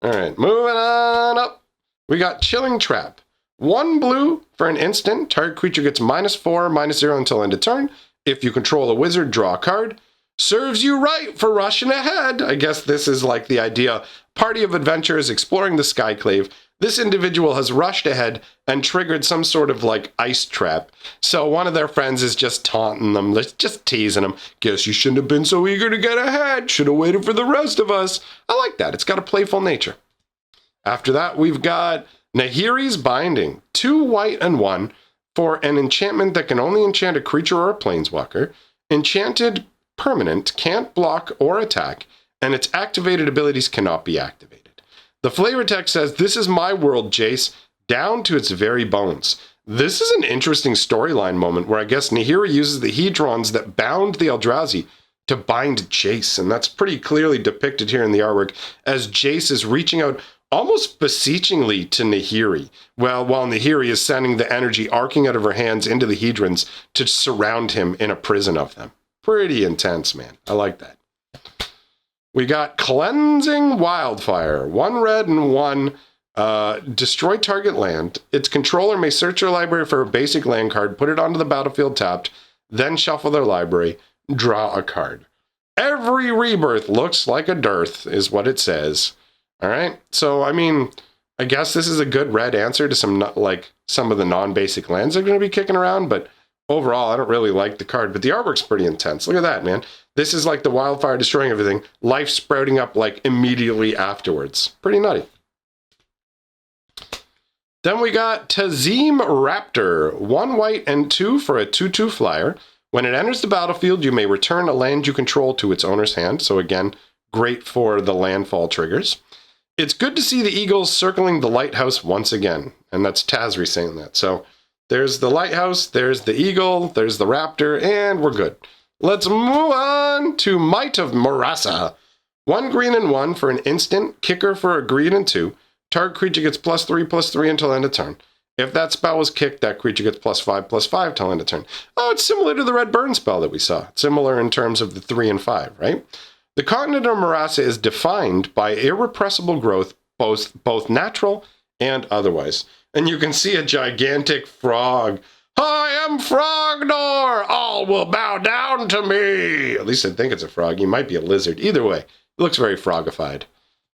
All right, moving on up. We got Chilling Trap. 1 blue for an instant, target creature gets -4, -0 until end of turn. If you control a wizard, draw a card. Serves you right for rushing ahead. I guess this is like the idea. Party of adventurers exploring the Skyclave. This individual has rushed ahead and triggered some sort of like ice trap. So one of their friends is just taunting them, just teasing them. Guess you shouldn't have been so eager to get ahead. Should have waited for the rest of us. I like that. It's got a playful nature. After that, we've got Nahiri's Binding. 2 white and 1 for an enchantment that can only enchant a creature or a planeswalker. Enchanted permanent can't block or attack, and its activated abilities cannot be activated. The flavor text says, this is my world, Jace, down to its very bones. This is an interesting storyline moment where I guess Nahiri uses the Hedrons that bound the Eldrazi to bind Jace, and that's pretty clearly depicted here in the artwork as Jace is reaching out almost beseechingly to Nahiri, while Nahiri is sending the energy arcing out of her hands into the Hedrons to surround him in a prison of them. Pretty intense, man. I like that. We got Cleansing Wildfire. 1 red and 1. Destroy target land. Its controller may search your library for a basic land card, put it onto the battlefield tapped, then shuffle their library, draw a card. Every rebirth looks like a dearth, is what it says. All right. So, I mean, I guess this is a good red answer to some of the non-basic lands they're going to be kicking around, but overall, I don't really like the card, but the artwork's pretty intense. Look at that, man. This is like the wildfire destroying everything. Life sprouting up like immediately afterwards. Pretty nutty. Then we got Tazim Raptor. 1 white and 2 for a 2/2 flyer. When it enters the battlefield, you may return a land you control to its owner's hand. So again, great for the landfall triggers. It's good to see the eagles circling the lighthouse once again. And that's Tazri saying that. So there's the lighthouse, there's the eagle, there's the raptor, and we're good. Let's move on to Might of Marasa. 1 green and 1 for an instant, kicker for a green and 2. Target creature gets +3/+3 until end of turn. If that spell was kicked, that creature gets +5/+5 till end of turn. Oh, it's similar to the red burn spell that we saw. Similar in terms of the 3 and 5, right? The continent of Marasa is defined by irrepressible growth, both natural and otherwise. And you can see a gigantic frog. I am Frognor! All will bow down to me! At least I think it's a frog. He might be a lizard. Either way, it looks very frogified.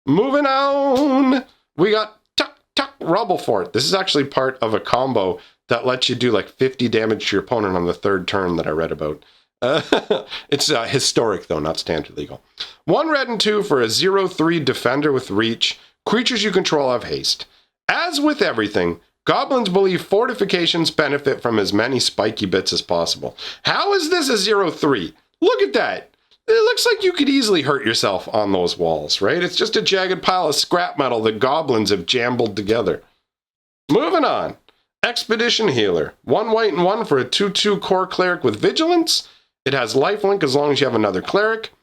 Moving on, we got Rubble Fort. This is actually part of a combo that lets you do like 50 damage to your opponent on the 3rd turn that I read about. It's historic, though, not standard legal. 1 red and 2 for a 0/3 defender with reach. Creatures you control have haste. As with everything, goblins believe fortifications benefit from as many spiky bits as possible. How is this a 0/3? Look at that. It looks like you could easily hurt yourself on those walls, right? It's just a jagged pile of scrap metal that goblins have jumbled together. Moving on. Expedition Healer. 1 white and 1 for a 2/2 core cleric with vigilance. It has lifelink as long as you have another cleric.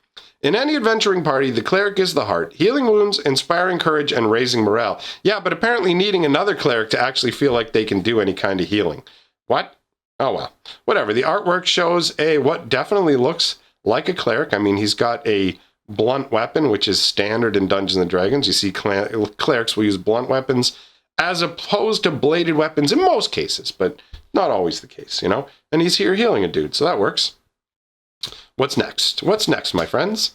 In any adventuring party, the cleric is the heart, healing wounds, inspiring courage, and raising morale. Yeah, but apparently needing another cleric to actually feel like they can do any kind of healing. What? Oh well. Whatever. The artwork shows what definitely looks like a cleric. I mean, he's got a blunt weapon, which is standard in Dungeons & Dragons. You see clerics will use blunt weapons as opposed to bladed weapons in most cases, but not always the case, you know? And he's here healing a dude, so that works. What's next? What's next, my friends?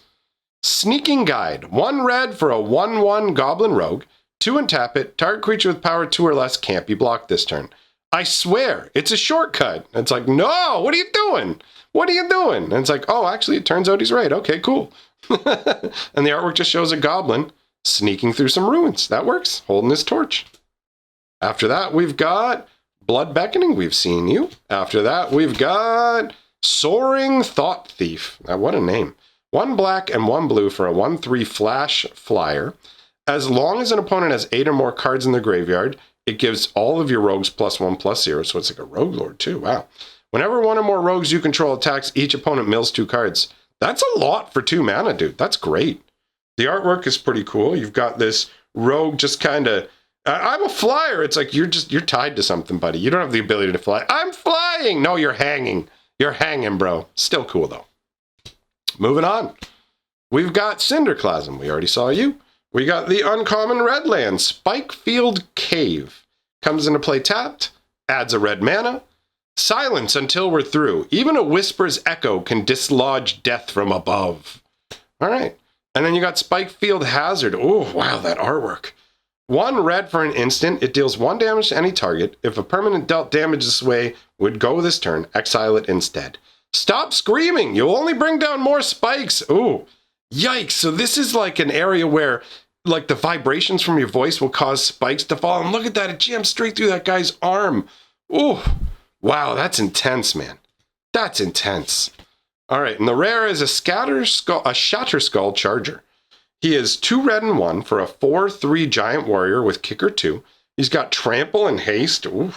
Sneaking Guide. 1 red for a 1/1 Goblin Rogue. 2 and tap it. Target creature with power 2 or less can't be blocked this turn. I swear, it's a shortcut. It's like, no, what are you doing? What are you doing? And it's like, oh, actually, it turns out he's right. Okay, cool. And the artwork just shows a goblin sneaking through some ruins. That works, holding his torch. After that, we've got Blood Beckoning. We've seen you. After that, we've got Soaring Thought Thief. Now, what a name. 1 black and 1 blue for a 1/3 flash flyer. As long as an opponent has 8 or more cards in their graveyard, it gives all of your rogues +1/+0. So it's like a rogue lord too. Wow. Whenever 1 or more rogues you control attacks, each opponent mills 2 cards. That's a lot for 2 mana, dude. That's great. The artwork is pretty cool. You've got this rogue just kind of, I'm a flyer. It's like you're tied to something, buddy. You don't have the ability to fly. I'm flying. No, you're hanging. You're hanging, bro. Still cool, though. Moving on. We've got Cinderclasm. We already saw you. We got the uncommon Redland, Spikefield Cave. Comes into play tapped. Adds a red mana. Silence until we're through. Even a whisper's echo can dislodge death from above. All right. And then you got Spikefield Hazard. Oh, wow, that artwork. 1 red for an instant. It deals 1 damage to any target. If a permanent dealt damage this way would go this turn, exile it instead. Stop screaming. You'll only bring down more spikes. Ooh, yikes. So this is like an area where like the vibrations from your voice will cause spikes to fall. And look at that. It jammed straight through that guy's arm. Ooh. Wow, that's intense, man. That's intense. All right, and the rare is a Shatterskull Charger. He is 2 red and 1 for a 4/3 giant warrior with kicker 2. He's got trample and haste. Ooh.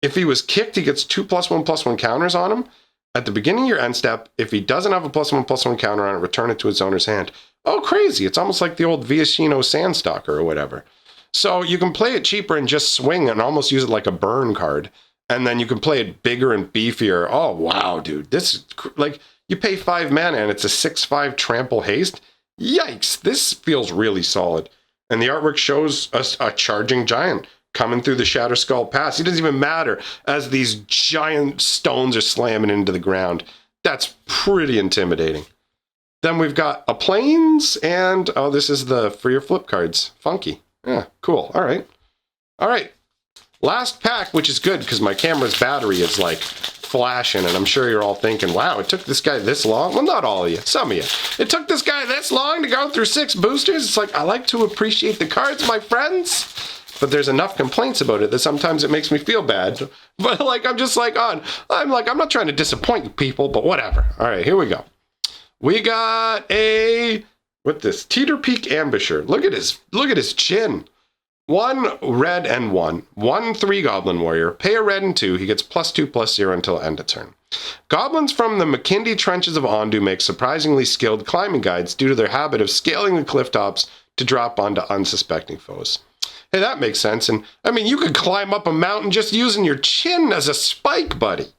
If he was kicked, he gets 2 +1/+1 counters on him. At the beginning of your end step, if he doesn't have a +1/+1 counter on it, return it to its owner's hand. Oh, crazy. It's almost like the old Viashino Sandstalker or whatever. So you can play it cheaper and just swing and almost use it like a burn card. And then you can play it bigger and beefier. Oh, wow, dude. This is like, you pay 5 mana and it's a 6/5 trample haste. Yikes. This feels really solid. And the artwork shows us a charging giant coming through the Shatterskull Pass. It doesn't even matter as these giant stones are slamming into the ground. That's pretty intimidating. Then we've got a Plains and, oh, this is the for your flip cards. Funky. Yeah, cool. All right. All right. Last pack, which is good because my camera's battery is like flashing, and I'm sure you're all thinking, wow, it took this guy this long. Well, not all of you, some of you. It took this guy this long to go through 6 boosters. It's like, I like to appreciate the cards, my friends, but there's enough complaints about it that sometimes it makes me feel bad. But like, I'm just like, I'm not trying to disappoint you people, but whatever. All right, here we go. We got what this? Teeter Peak Ambusher. Look at his chin. 1 red and 1. 1/3 Goblin Warrior. Pay a red and 2. He gets +2/+0 until end of turn. Goblins from the McKindy Trenches of Ondu make surprisingly skilled climbing guides due to their habit of scaling the cliff tops to drop onto unsuspecting foes. Hey, that makes sense. And I mean, you could climb up a mountain just using your chin as a spike, buddy.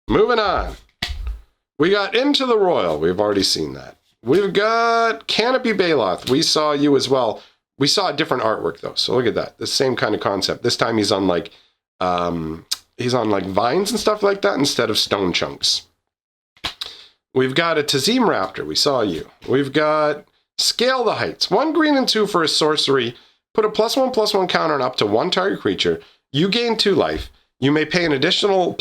Moving on. We got Into the Royal. We've already seen that. We've got Canopy Baloth. We saw you as well. We saw a different artwork though, so look at that. The same kind of concept. This time he's on like vines and stuff like that instead of stone chunks. We've got a Tazim Raptor. We saw you. We've got Scale the Heights. 1 green and 2 for a sorcery. Put a +1/+1 counter on up to 1 target creature. You gain 2 life. You may play an additional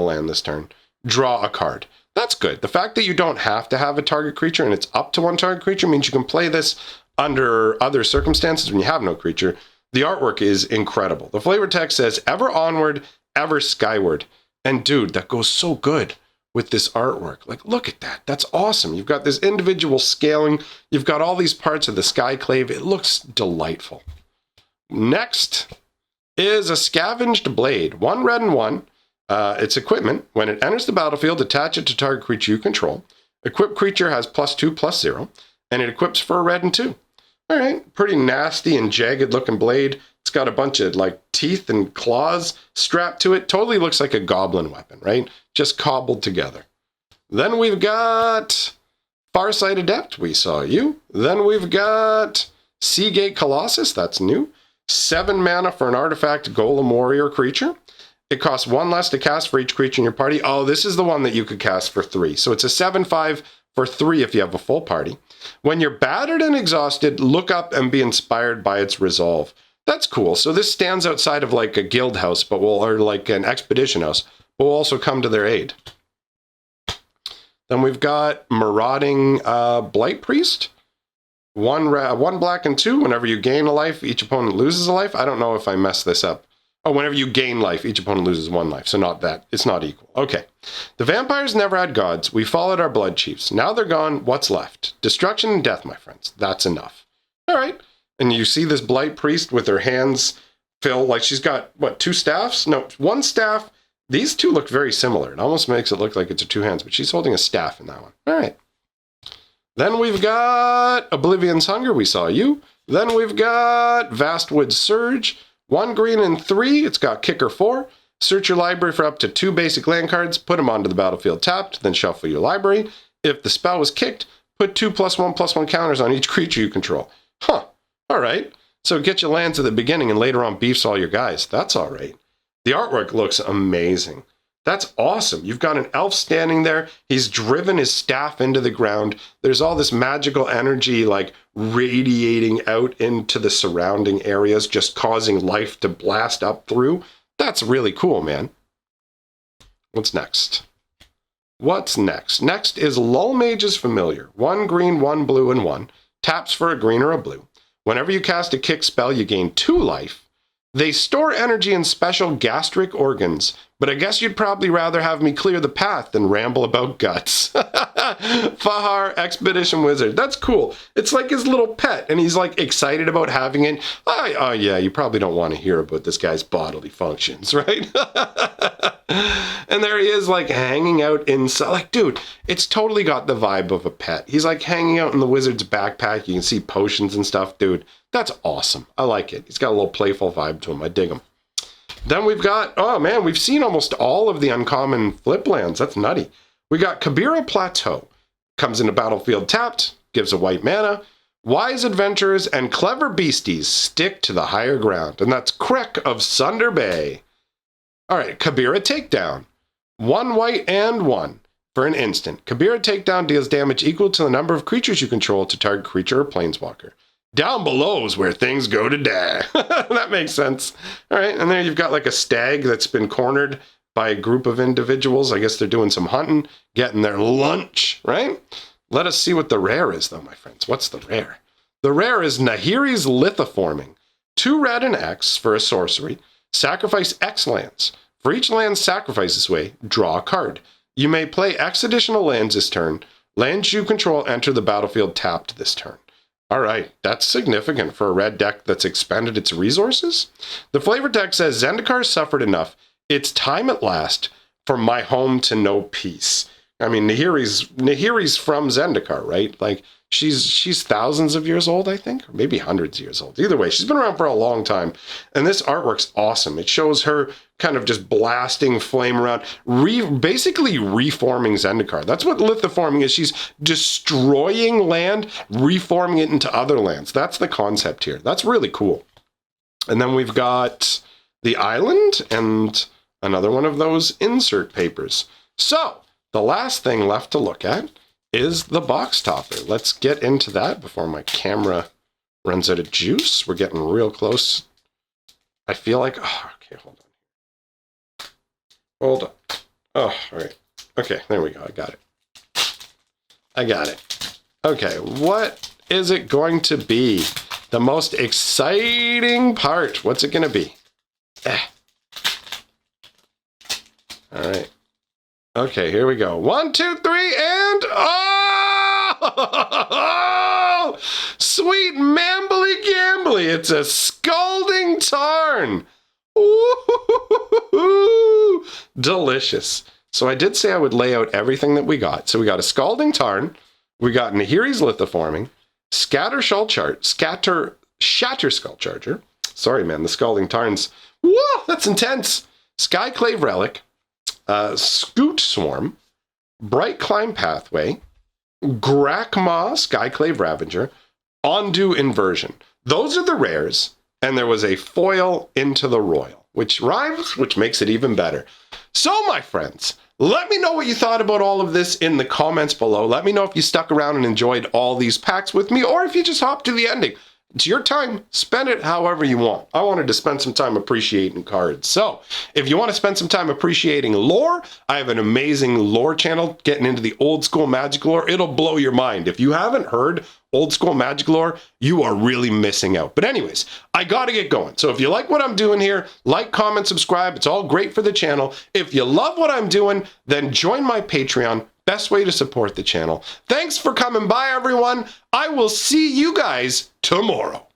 land this turn. Draw a card. That's good. The fact that you don't have to have a target creature and it's up to one target creature means you can play this under other circumstances when you have no creature. The artwork is incredible. The flavor text says, ever onward, ever skyward. And dude, that goes so good with this artwork. Like, look at that. That's awesome. You've got this individual scaling. You've got all these parts of the Skyclave. It looks delightful. Next is a Scavenged Blade. 1 red and 1. It's equipment. When it enters the battlefield, attach it to target creature you control. Equipped creature has +2/+0, and it equips for a red and 2. All right, pretty nasty and jagged looking blade. It's got a bunch of like teeth and claws strapped to it. Totally looks like a goblin weapon, right? Just cobbled together. Then we've got Farsight Adept. We saw you. Then we've got Seagate Colossus. That's new. 7 mana for an artifact golem warrior creature. It costs 1 less to cast for each creature in your party. Oh, this is the one that you could cast for 3. So it's a 7/5 for 3 if you have a full party. When you're battered and exhausted, look up and be inspired by its resolve. That's cool. So this stands outside of like a guild house, or like an expedition house, but will also come to their aid. Then we've got Marauding Blight Priest. 1 black and 2. Whenever you gain a life, each opponent loses a life. I don't know if I messed this up. Oh, whenever you gain life, each opponent loses 1 life. So not that. It's not equal. Okay. The vampires never had gods. We followed our blood chiefs. Now they're gone. What's left? Destruction and death, my friends. That's enough. All right. And you see this Blight Priest with her hands filled, like she's got, what, 2 staffs? No, 1 staff. These 2 look very similar. It almost makes it look like it's 2 hands, but she's holding a staff in that one. All right. Then we've got Oblivions Hunger. We saw you. Then we've got Vastwood Surge. 1 green and 3. It's got kicker 4. Search your library for up to 2 basic land cards. Put them onto the battlefield tapped. Then shuffle your library. If the spell was kicked, put 2 +1/+1 counters on each creature you control. Huh. All right. So get your lands at the beginning and later on beefs all your guys. That's all right. The artwork looks amazing. That's awesome. You've got an elf standing there. He's driven his staff into the ground. There's all this magical energy like radiating out into the surrounding areas, just causing life to blast up through. That's really cool, man. What's next? What's next? Next is Lull Mage's Familiar. 1 green, 1 blue, and 1. Taps for a green or a blue. Whenever you cast a kick spell, you gain 2 life. They store energy in special gastric organs, but I guess you'd probably rather have me clear the path than ramble about guts. Fahar, Expedition Wizard. That's cool. It's like his little pet, and he's like excited about having it. Oh yeah, you probably don't want to hear about this guy's bodily functions, right? And there he is, like hanging out inside. Like, dude, it's totally got the vibe of a pet. He's like hanging out in the wizard's backpack. You can see potions and stuff, dude. That's awesome. I like it. He's got a little playful vibe to him. I dig him. Then we've got, oh man, we've seen almost all of the uncommon flip lands. That's nutty. We got Kabira Plateau. Comes into battlefield tapped, gives a white mana. Wise adventurers and clever beasties stick to the higher ground. And that's Krek of Sunder Bay. All right, Kabira Takedown. 1 white and 1 for an instant. Kabira Takedown deals damage equal to the number of creatures you control to target creature or planeswalker. Down below is where things go to die. That makes sense. All right, and there you've got like a stag that's been cornered by a group of individuals. I guess they're doing some hunting, getting their lunch, right? Let us see what the rare is, though, my friends. What's the rare? The rare is Nahiri's Lithoforming. 2 red and X for a sorcery. Sacrifice X lands. For each land sacrificed this way, draw a card. You may play X additional lands this turn. Lands you control enter the battlefield tapped this turn. All right, that's significant for a red deck that's expended its resources. The flavor text says, Zendikar suffered enough. It's time at last for my home to know peace. I mean, Nahiri's from Zendikar, right? Like, she's thousands of years old, I think, or maybe hundreds of years old. Either way, she's been around for a long time. And this artwork's awesome. It shows her kind of just blasting flame around, basically reforming Zendikar. That's what lithoforming is. She's destroying land, reforming it into other lands. That's the concept here. That's really cool. And then we've got the island and another one of those insert papers. So the last thing left to look at is the box topper. Let's get into that before my camera runs out of juice. We're getting real close. I feel like, oh, okay, hold on. Hold on. Oh, all right. Okay, there we go. I got it. I got it. Okay, what is it going to be? The most exciting part. What's it going to be? All right. Okay, here we go. 1, 2, 3, and oh! Sweet mambly gambly. It's a Scalding Tarn. Ooh, delicious. So I did say I would lay out everything that we got. So we got a Scalding Tarn. We got Nahiri's Lithoforming. Shatter Skull Charger. Sorry, man, the Scalding Tarns. Whoa, that's intense. Skyclave Relic. Scoot Swarm, Bright Climb Pathway, Grakoma, Skyclave Ravager, Ondu Inversion. Those are the rares, and there was a foil into the royal, which rhymes, which makes it even better. So, my friends, let me know what you thought about all of this in the comments below. Let me know if you stuck around and enjoyed all these packs with me, or if you just hopped to the ending. It's your time. Spend it however you want. I wanted to spend some time appreciating cards. So if you want to spend some time appreciating lore, I have an amazing lore channel getting into the old school magic lore. It'll blow your mind. If you haven't heard old school magic lore, you are really missing out. But anyways, I got to get going. So if you like what I'm doing here, like, comment, subscribe. It's all great for the channel. If you love what I'm doing, then join my Patreon. Best way to support the channel. Thanks for coming by, everyone. I will see you guys tomorrow.